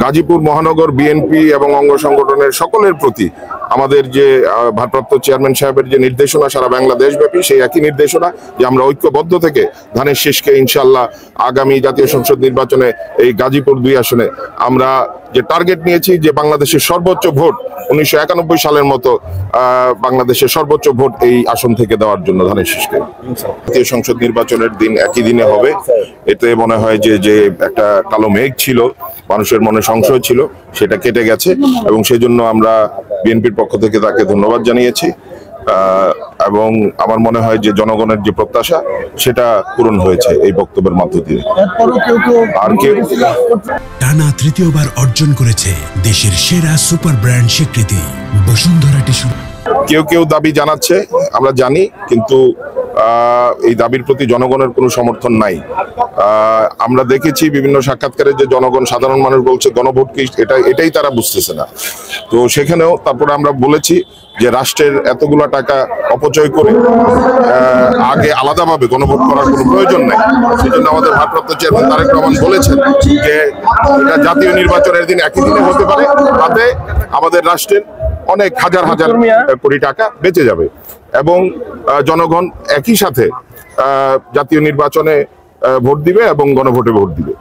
গাজীপুর মহানগর বিএনপি এবং অঙ্গ সংগঠনের সকলের প্রতি আমাদের যে ভারপ্রাপ্ত চেয়ারম্যান সাহেবের যে নির্দেশনা সারা বাংলাদেশ ব্যাপী, সেই একই নির্দেশনা যে আমরা ঐক্যবদ্ধ থেকে ধানের শীষকে ইনশাল্লাহ আগামী জাতীয় সংসদ নির্বাচনে এই গাজীপুর 2 আসনে আমরা যে টার্গেট নিয়েছি যে বাংলাদেশের সর্বোচ্চ ভোট 1991 সালের মতো বাংলাদেশের সর্বোচ্চ ভোট এই আসন থেকে দেওয়ার জন্য ধানের শীষকে। জাতীয় সংসদ নির্বাচনের দিন একই দিনে হবে, এতে মনে হয় যে একটা কালো মেঘ ছিল, মানুষের মনে সংশয় ছিল, সেটা কেটে গেছে এবং সেই জন্য আমরা বিএনপির পক্ষ থেকে তাকে ধন্যবাদ জানিয়েছি এবং আমার মনে হয় যে জনগণের যে প্রত্যাশা সেটা পূরণ হয়েছে এই বক্তব্যের মধ্য দিয়ে। আর টানা তৃতীয়বার অর্জন করেছে দেশের সেরা সুপার ব্র্যান্ড স্বীকৃতি বসুন্ধরা টিস্যু। কেউ দাবি জানাচ্ছে, আমরা জানি, কিন্তু এই দাবির প্রতি জনগণের কোনো সমর্থন নাই। আমরা দেখেছি বিভিন্ন সাক্ষাৎকারে যে জনগণ, সাধারণ মানুষ বলছে গণভোট কি, এটাই তারা বুঝতেছে না। তো সেখানেও তারপরে আমরা বলেছি যে রাষ্ট্রের এতগুলা টাকা অপচয় করে আগে আলাদাভাবে গণভোট করার কোনো প্রয়োজন নেই। সেই জন্য আমাদের ভারপ্রাপ্ত চেয়ারম্যান তারেক রহমান বলেছেন যে এটা জাতীয় নির্বাচনের দিন একই দিনে হতে পারে, তাতে আমাদের রাষ্ট্রের অনেক হাজার কোটি টাকা বেঁচে যাবে এবং জনগণ একই সাথে জাতীয় নির্বাচনে ভোট দিবে এবং গণভোটে ভোট দিবে।